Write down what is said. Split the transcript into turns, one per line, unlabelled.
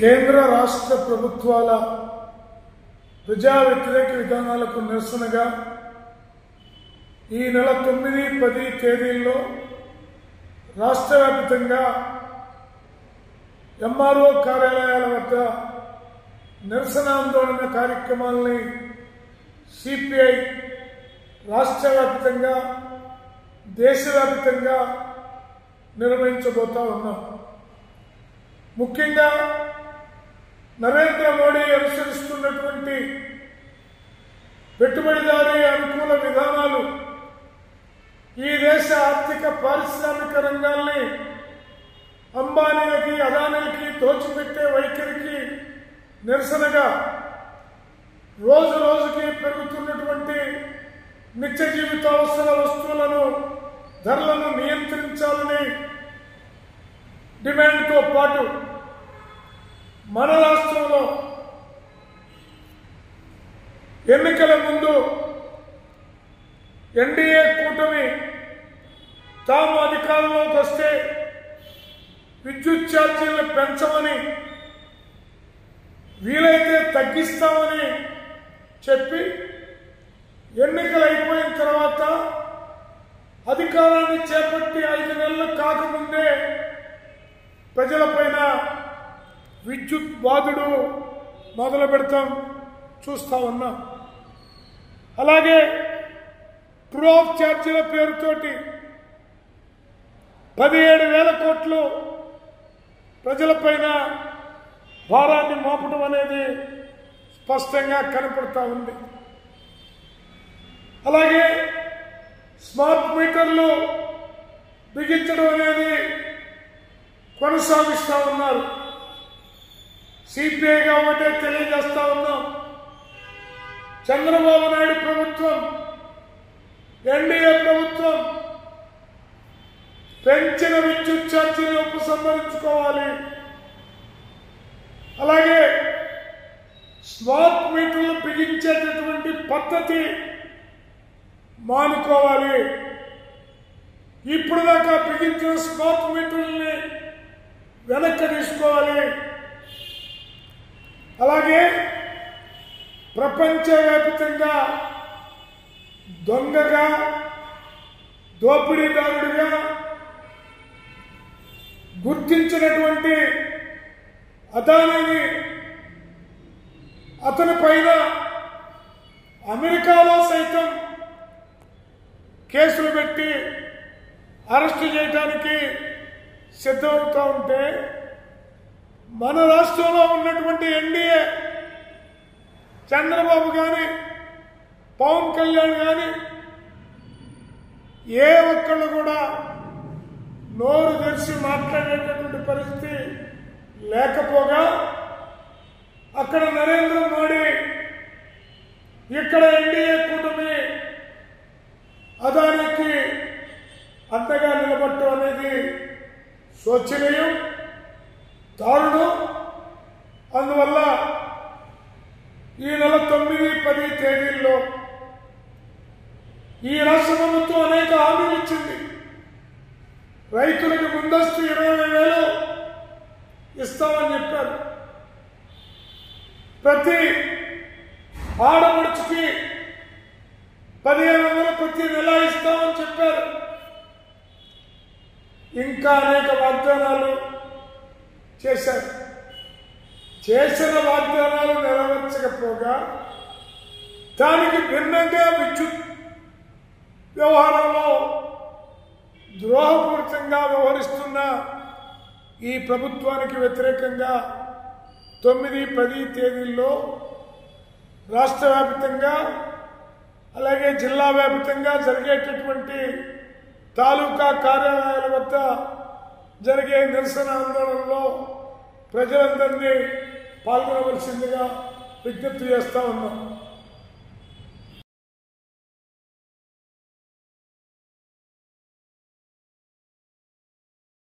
కేంద్ర రాష్ట్ర ప్రభుత్వాల ప్రజా వ్యతిరేక విధానాలకు నిరసనగా ఈ నెల 9, 10 తేదీల్లో రాష్ట్ర వ్యాప్తంగా ఎంఆర్ఓ కార్యాలయాల వద్ద నిరసన ఆందోళన కార్యక్రమాలని సిపిఐ రాష్ట్ర వ్యాప్తంగా దేశవ్యాప్తంగా నిర్వహించబోతా ఉన్నాం. ముఖ్యంగా నరేంద్ర మోడీ అనుసరిస్తున్నటువంటి పెట్టుబడిదారీ అనుకూల విధానాలు ఈ దేశ ఆర్థిక పారిశ్రామిక రంగాల్ని అంబానీలకి అదానీలకి దోచిపెట్టే వైఖరికి నిరసనగా రోజు రోజుకి పెరుగుతున్నటువంటి నిత్య జీవితావసర వస్తువులను ధరలను నియంత్రించాలని డిమాండ్తో పాటు మన రాష్ట్రంలో ఎన్నికల ముందు ఎన్డీఏ కూటమి తాము అధికారంలోకి వస్తే విద్యుత్ ఛార్జీలను పెంచమని వీలైతే తగ్గిస్తామని చెప్పి ఎన్నికలు అయిపోయిన తర్వాత అధికారాన్ని చేపట్టి 5 నెలలు కాకముందే ప్రజలపైన విద్యుత్ బాధుడు మొదలు పెడతాం చూస్తా ఉన్నాం. అలాగే ట్రూ ఆఫ్ ఛార్జీల పేరుతోటి 17,000 కోట్లు ప్రజలపైన భారాన్ని మోపడం అనేది స్పష్టంగా కనపడతా ఉంది. అలాగే స్మార్ట్ మీటర్లు బిగించడం అనేది కొనసాగిస్తూ ఉన్నారు. సిపిఐగా ఒకటే తెలియజేస్తా ఉన్నాం, చంద్రబాబు నాయుడు ప్రభుత్వం ఎన్డీఏ ప్రభుత్వం పెంచిన విద్యుత్ ఛార్జీలను ఉపసంహరించుకోవాలి. అలాగే స్మార్ట్ మీటర్లు బిగించేటటువంటి పద్ధతి మానుకోవాలి. ఇప్పుడు దాకా బిగించిన స్మార్ట్ మీటర్లని వెనక్కి తీసుకోవాలి. అలాగే ప్రపంచవ్యాప్తంగా దొంగగా దోపిడీదారుడిగా గుర్తించినటువంటి అదానీని అతని పైన అమెరికాలో సైతం కేసులు పెట్టి అరెస్టు చేయడానికి సిద్ధమవుతూ ఉంటే మన రాష్ట్రంలో ఉన్నటువంటి ఎన్డీఏ చంద్రబాబు కానీ పవన్ కళ్యాణ్ కానీ ఏ ఒక్కళ్ళు కూడా నోరు తెరిచి మాట్లాడేటటువంటి పరిస్థితి లేకపోగా అక్కడ నరేంద్ర మోడీ ఇక్కడ ఎన్డీఏ కూటమి అదానికి అంతగా నిలబట్టడం అనేది శోచనీయం, దారుణం. అందువల్ల ఈ నెల 9, 10 తేదీల్లో ఈ రాష్ట్ర ప్రభుత్వం అనేక హామీలు ఇచ్చింది. రైతులకు ముందస్తు 20,000 ఇస్తామని చెప్పారు. ప్రతి ఆడపడుచుకి 15,000 ప్రతి నెల ఇస్తామని చెప్పారు. ఇంకా అనేక వాగ్దానాలు చేశారు. చేసిన వాగ్దానాలు నెరవేర్చకపోగా దానికి భిన్నంగా విద్యుత్ వ్యవహారంలో ద్రోహపూరితంగా వ్యవహరిస్తున్న ఈ ప్రభుత్వానికి వ్యతిరేకంగా 9, 10 తేదీల్లో రాష్ట్ర వ్యాప్తంగా అలాగే జిల్లా వ్యాప్తంగా జరిగేటటువంటి తాలూకా కార్యాలయాల వద్ద జరిగే నిరసన ఆందోళనలో ప్రజలందరినీ పాల్గొనవలసిందిగా విజ్ఞప్తి చేస్తా ఉన్నాం.